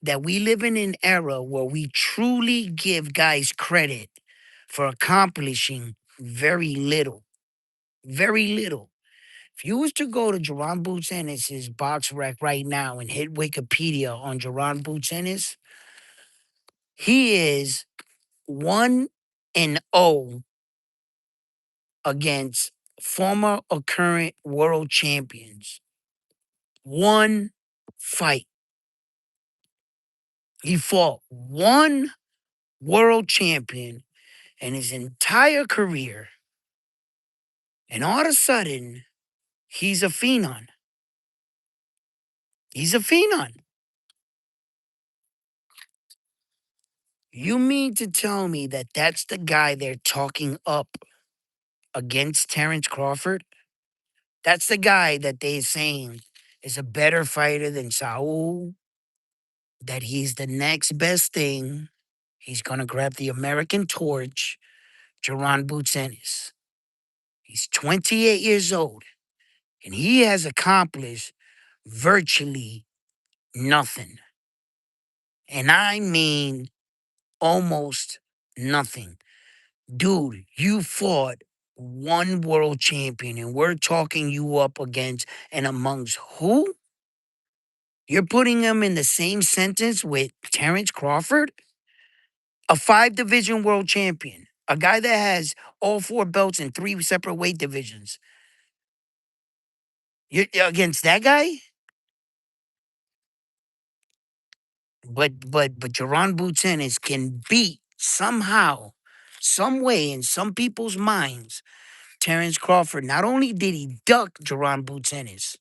that we live in an era where we truly give guys credit for accomplishing very little. Very little. If you was to go to Jerron Boots Ennis's box rec right now and hit Wikipedia on Jerron Boots Ennis, he is 1-0 against former or current world champions. One fight. He fought one world champion in his entire career, and all of a sudden, he's a phenom. He's a phenom. You mean to tell me that that's the guy they're talking up against Terrence Crawford? That's the guy that they're saying is a better fighter than Saul, that he's the next best thing. He's going to grab the American torch, Jerron Boots Ennis. He's 28 years old, and he has accomplished virtually nothing. And I mean almost nothing. Dude, you fought one world champion, and we're talking you up against and amongst who? You're putting him in the same sentence with Terrence Crawford, a 5 division world champion, a guy that has all 4 belts in 3 separate weight divisions. You're against that guy? But Jerron Boots Ennis can beat somehow, some way, in some people's minds, Terrence Crawford. Not only did he duck Jerron Boots Ennis,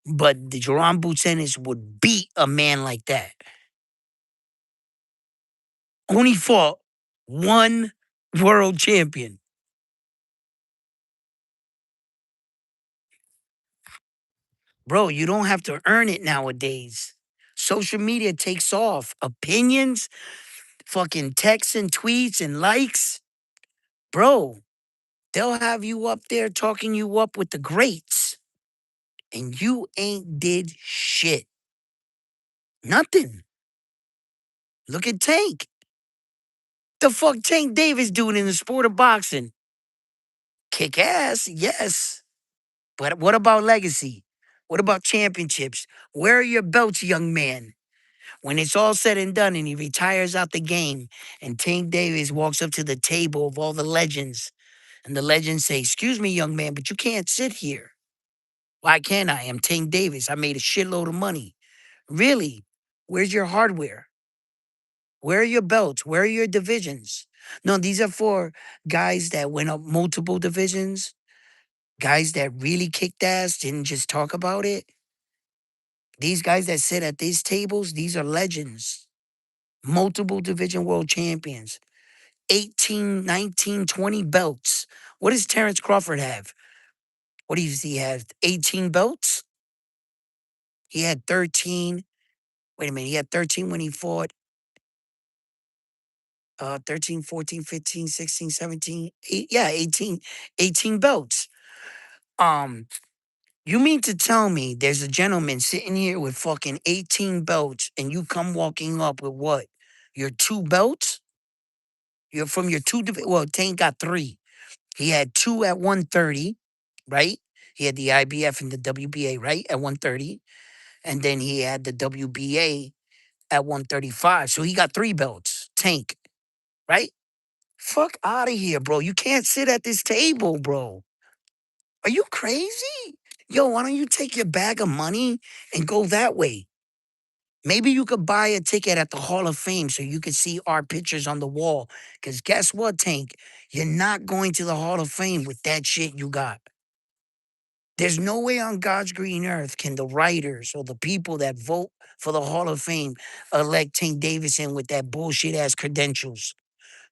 but the Jerron Boots Ennis would beat a man like that. Only fought one world champion. Bro, you don't have to earn it nowadays. Social media takes off. Opinions, fucking texts and tweets and likes. Bro, they'll have you up there talking you up with the greats. And you ain't did shit. Nothing. Look at Tank. The fuck Tank Davis doing in the sport of boxing? Kick ass, yes. But what about legacy? What about championships? Where are your belts, young man? When it's all said and done and he retires out the game and Tank Davis walks up to the table of all the legends and the legends say, "Excuse me, young man, but you can't sit here." "Why can't I? I'm Tank Davis. I made a shitload of money." Really? Where's your hardware? Where are your belts? Where are your divisions? No, these are for guys that went up multiple divisions, guys that really kicked ass, didn't just talk about it. These guys that sit at these tables, these are legends. Multiple division world champions. 18, 19, 20 belts. What does Terrence Crawford have? What does he have? 18 belts? He had 13. Wait a minute. He had 13 when he fought 13, 14, 15, 16, 17, 8, yeah, 18 belts. Um, you mean to tell me there's a gentleman sitting here with fucking 18 belts and you come walking up with what? Your two belts? You're from your well, Tank got three. He had two at 130, right? He had the IBF and the WBA, right? At 130. And then he had the WBA at 135. So he got three belts. Tank, right? Fuck out of here, bro. You can't sit at this table, bro. Are you crazy? Yo, why don't you take your bag of money and go that way? Maybe you could buy a ticket at the Hall of Fame so you could see our pictures on the wall. Because guess what, Tank? You're not going to the Hall of Fame with that shit you got. There's no way on God's green earth can the writers or the people that vote for the Hall of Fame elect Tank Davidson with that bullshit ass credentials.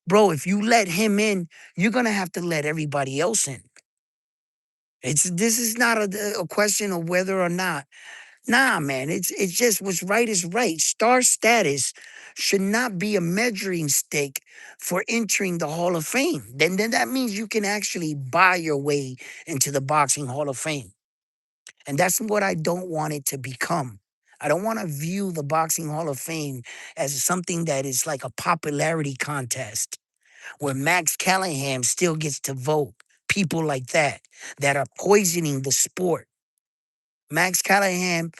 Bro, if you let him in, you're gonna have to let everybody else in. This is not a question of whether or not. Nah, man, it's just what's right is right. Star status should not be a measuring stick for entering the Hall of Fame. Then that means you can actually buy your way into the Boxing Hall of Fame. And that's what I don't want it to become. I don't want to view the Boxing Hall of Fame as something that is like a popularity contest where Max Callahan still gets to vote. People like that are poisoning the sport. Max Callahan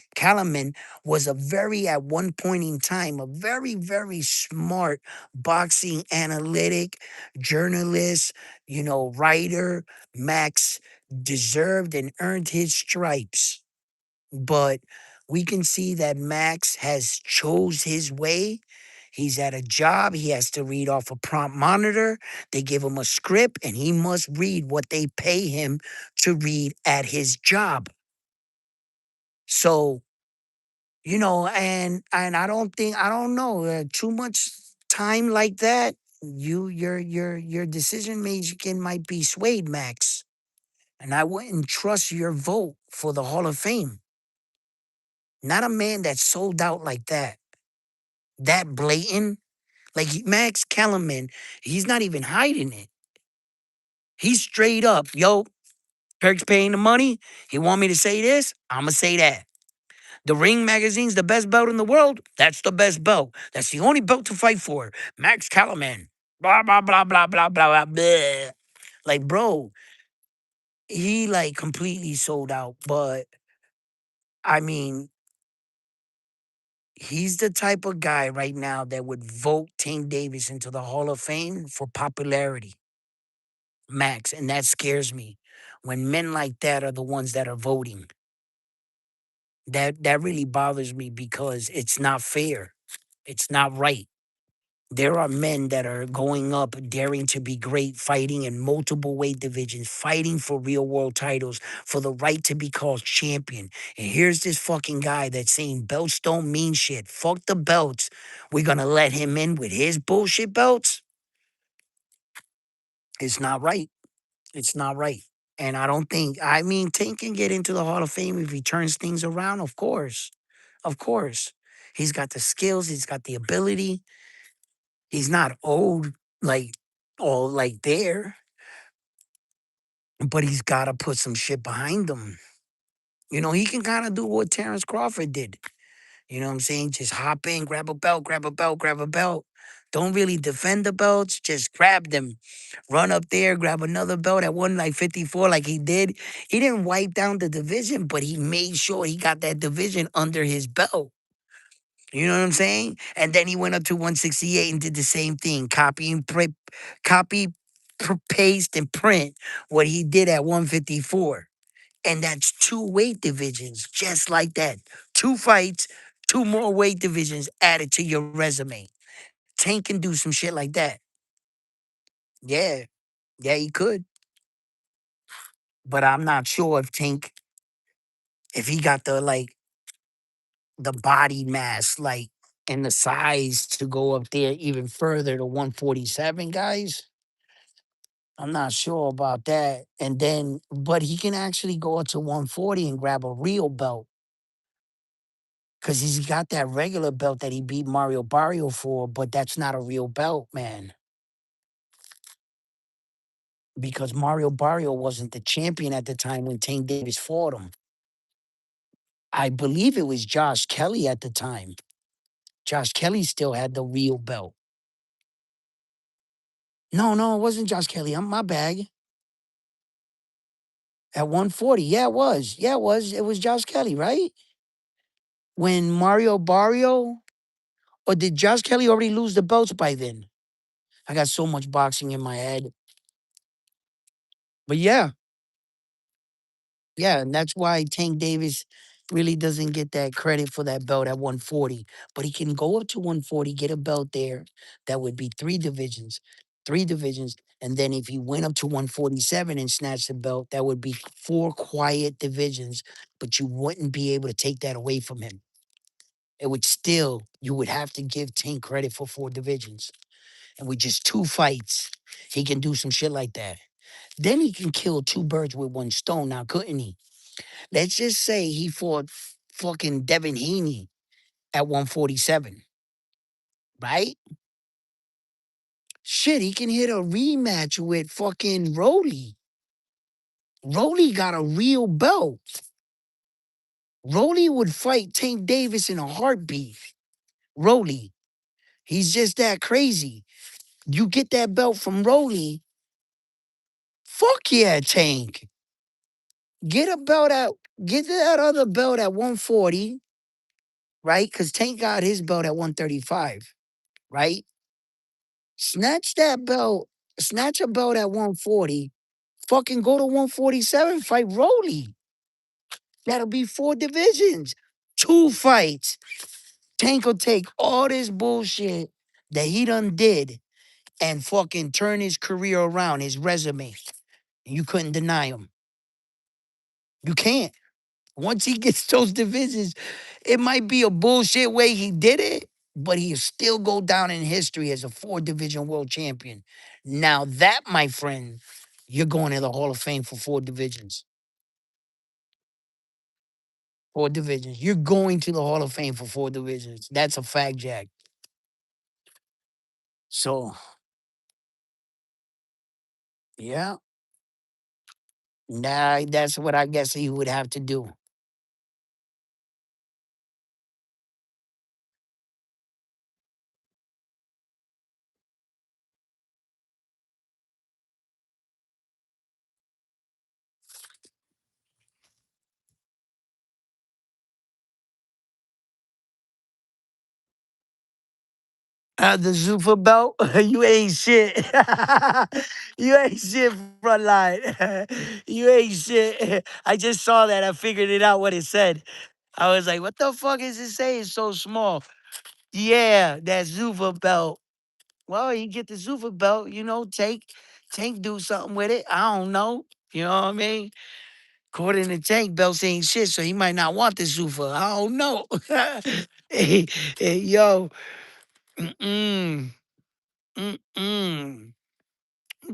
was a very, at one point in time, a very, very smart boxing analytic, journalist, writer. Max deserved and earned his stripes. But we can see that Max has chose his way. He's at a job. He has to read off a prompt monitor. They give him a script and he must read what they pay him to read at his job. So, and I don't know, too much time like that, your decision making might be swayed, Max. And I wouldn't trust your vote for the Hall of Fame. Not a man that's sold out like that. That blatant. Like Max Kellerman, he's not even hiding it. He's straight up, yo, Kirk's paying the money. He want me to say this, I'ma say that. The Ring magazine's the best belt in the world. That's the best belt. That's the only belt to fight for. Max Kellerman. Blah, blah, blah, blah, blah, blah, blah, blah. Like, bro, he like completely sold out. But I mean, he's the type of guy right now that would vote Tank Davis into the Hall of Fame for popularity. Max. And that scares me. When men like that are the ones that are voting. That really bothers me because it's not fair. It's not right. There are men that are going up, daring to be great, fighting in multiple weight divisions, fighting for real world titles, for the right to be called champion. And here's this fucking guy that's saying belts don't mean shit. Fuck the belts. We're gonna let him in with his bullshit belts. It's not right. It's not right. And I don't think, I mean, Tank can get into the Hall of Fame if he turns things around, of course. Of course. He's got the skills, he's got the ability. He's not old, like, all like there, but he's got to put some shit behind him. He can kind of do what Terrence Crawford did. You know what I'm saying? Just hop in, grab a belt, grab a belt, grab a belt. Don't really defend the belts, just grab them. Run up there, grab another belt at 154 like he did. He didn't wipe down the division, but he made sure he got that division under his belt. You know what I'm saying? And then he went up to 168 and did the same thing. Copy, paste, and print what he did at 154. And that's two weight divisions, just like that. Two fights, two more weight divisions added to your resume. Tank can do some shit like that. Yeah, yeah, he could. But I'm not sure if Tank, if he got the body mass, and the size to go up there even further to 147, guys. I'm not sure about that. And then, but he can actually go up to 140 and grab a real belt. Because he's got that regular belt that he beat Mario Barrio for, but that's not a real belt, man. because Mario Barrio wasn't the champion at the time when Tank Davis fought him. I believe it was Josh Kelly at the time. Josh Kelly still had the real belt. No, no, it wasn't Josh Kelly. I'm my bag. At 140. Yeah, it was. Yeah, it was. It was Josh Kelly, right? When Mario Barrio, or did Josh Kelly already lose the belts by then? I got so much boxing in my head. But yeah, yeah, and that's why Tank Davis really doesn't get that credit for that belt at 140. But he can go up to 140, get a belt there. That would be three divisions. Three divisions. And then if he went up to 147 and snatched the belt, that would be four quiet divisions. But you wouldn't be able to take that away from him. It would still, you would have to give Tank credit for four divisions. And with just two fights, he can do some shit like that. Then he can kill two birds with one stone, now couldn't he? Let's just say he fought fucking Devin Haney at 147, right? Shit, he can hit a rematch with fucking Rolly. Rolly got a real belt. Rolly would fight Tank Davis in a heartbeat. Rolly, he's just that crazy. You get that belt from Rolly, fuck yeah, Tank. Get a belt at, get that other belt at 140, right? Because Tank got his belt at 135, right? Snatch that belt, snatch a belt at 140, fucking go to 147, fight Rolly. That'll be four divisions, two fights. Tank will take all this bullshit that he done did and fucking turn his career around, his resume. You couldn't deny him. You can't. Once he gets those divisions, it might be a bullshit way he did it, but he'll still go down in history as a four division world champion. Now, that, my friend, you're going to the Hall of Fame for four divisions. Four divisions. You're going to the Hall of Fame for four divisions. That's a fact, Jack. So, yeah, nah, that's what I guess he would have to do. The Zufa belt, you ain't shit. You ain't shit, frontline. You ain't shit. I just saw that. I figured it out what it said. I was like, what the fuck is it saying? It's so small. Yeah, that Zufa belt. Well, you get the Zufa belt, Tank do something with it. I don't know. You know what I mean? According to Tank, belts ain't shit, so he might not want the Zufa. I don't know. Hey, yo. Mm-mm. Mm-mm.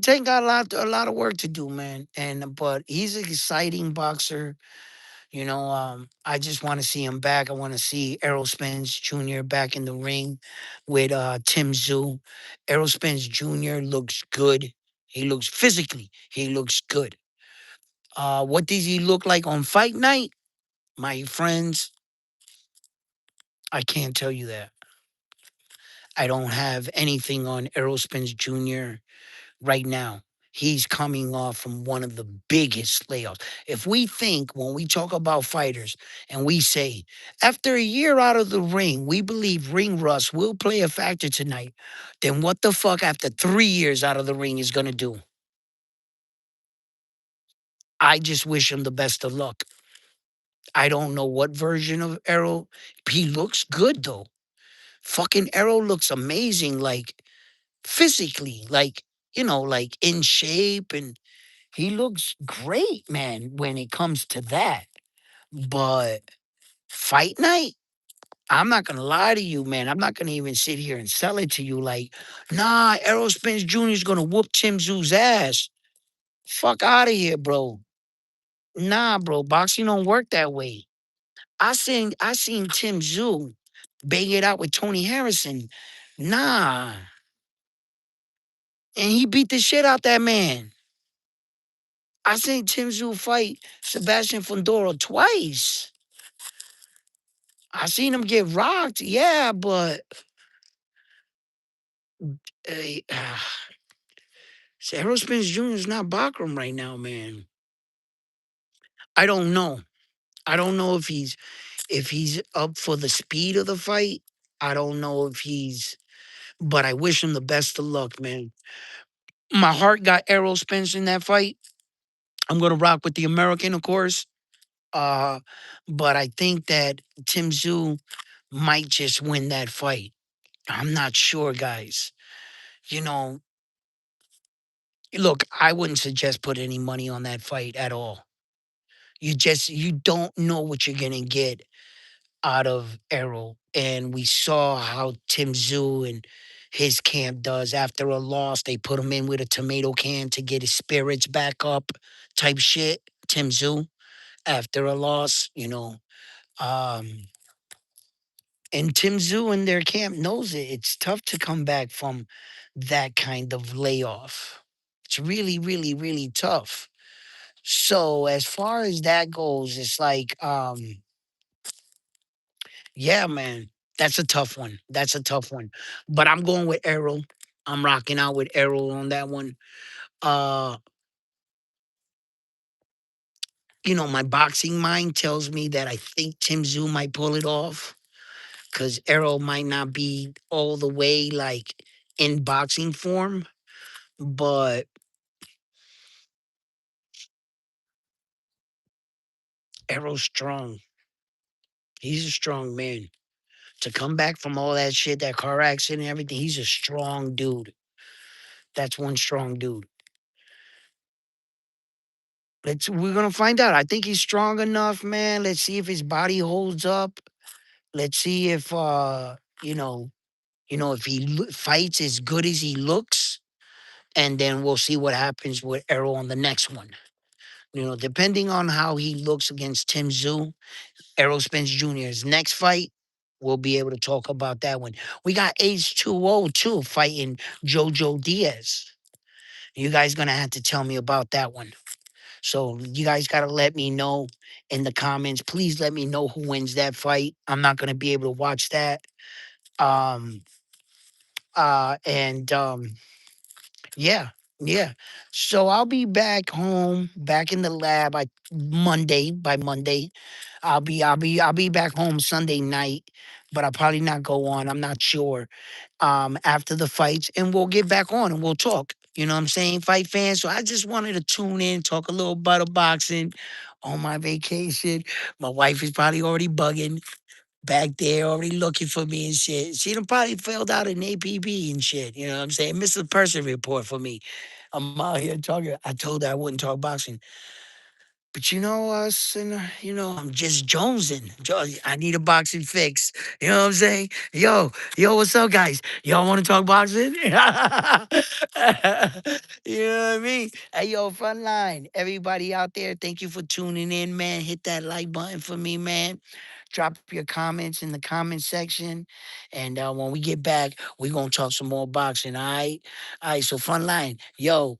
Tank got a lot of work to do, man. But he's an exciting boxer. I just want to see him back. I want to see Errol Spence Jr. back in the ring with Tim Zoo. Errol Spence Jr. looks good. He looks physically, he looks good. What does he look like on fight night? My friends, I can't tell you that. I don't have anything on Errol Spence Jr. right now. He's coming off from one of the biggest layoffs. If we think when we talk about fighters and we say, after a year out of the ring, we believe ring rust will play a factor tonight, then what the fuck after 3 years out of the ring is going to do? I just wish him the best of luck. I don't know what version of Errol. He looks good though. Fucking Errol looks amazing, like physically, like in shape, and he looks great, man, when it comes to that. But fight night, I'm not gonna lie to you, man. I'm not gonna even sit here and sell it to you like, nah, Errol Spence Jr. is gonna whoop Tim Zoo's ass. Fuck out of here, bro. Nah, bro. Boxing don't work that way. I seen Tim Zoo bang it out with Tony Harrison. Nah. And he beat the shit out that man. I seen Tim Tszyu fight Sebastian Fundora twice. I seen him get rocked, yeah, but uh, Errol Spence Jr. is not Bachram right now, man. I don't know. I don't know if he's up for the speed of the fight. I don't know if he's, but I wish him the best of luck, man. My heart got Errol Spence in that fight. I'm gonna rock with the American, of course. Uh, but I think that Tim Tszyu might just win that fight. I'm not sure, guys. You know, look, I wouldn't suggest put any money on that fight at all. You don't know what you're gonna get out of Errol. And we saw how Tim Tszyu and his camp does. After a loss, they put him in with a tomato can to get his spirits back up, type shit. Tim Tszyu, after a loss, you know. Um, and Tim Tszyu and their camp knows it. It's tough to come back from that kind of layoff. It's really, really, really tough. So as far as that goes, it's like, yeah, man, that's a tough one. That's a tough one. But I'm going with Errol. I'm rocking out with Errol on that one. Uh, my boxing mind tells me that I think Tim Tszyu might pull it off because Errol might not be all the way like in boxing form, but Errol's strong. He's a strong man. To come back from all that shit, that car accident and everything, he's a strong dude. That's one strong dude. We're gonna find out. I think he's strong enough, man. Let's see if his body holds up. Let's see if if he fights as good as he looks, and then we'll see what happens with Errol on the next one. Depending on how he looks against Tim Tszyu, Errol Spence Jr.'s next fight, we'll be able to talk about that one. We got H2O too fighting Jojo Diaz. You guys gonna have to tell me about that one. So you guys gotta let me know in the comments. Please let me know who wins that fight. I'm not gonna be able to watch that. Um and Yeah, yeah. So I'll be back home, back in the lab by Monday. I'll be back home Sunday night, but I'll probably not go on. I'm not sure. After the fights, and we'll get back on and we'll talk. You know what I'm saying, fight fans? So I just wanted to tune in, talk a little about boxing on my vacation. My wife is probably already bugging back there, already looking for me and shit. She done probably filled out an APB and shit. You know what I'm saying? Missed the person report for me. I'm out here talking. I told her I wouldn't talk boxing. But us, and I'm just jonesing. I need a boxing fix. You know what I'm saying? Yo, what's up, guys? Y'all want to talk boxing? You know what I mean? Hey, yo, Frontline, everybody out there, thank you for tuning in, man. Hit that like button for me, man. Drop your comments in the comment section, and when we get back, we gonna talk some more boxing. All right. So, Frontline, yo,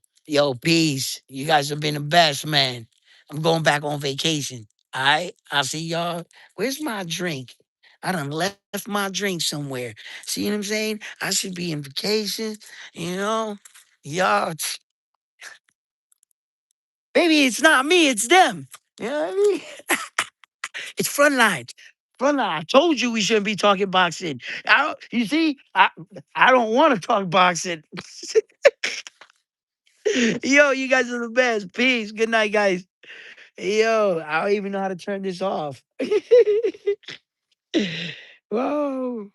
peace. You guys have been the best, man. I'm going back on vacation. All right. I'll see y'all. Where's my drink? I done left my drink somewhere. See what I'm saying? I should be in vacation, you know? Y'all, maybe it's not me, it's them. You know what I mean? It's Frontline. Frontline. I told you we shouldn't be talking boxing. You see, I don't want to talk boxing. Yo, you guys are the best. Peace. Good night, guys. Yo, I don't even know how to turn this off. Whoa.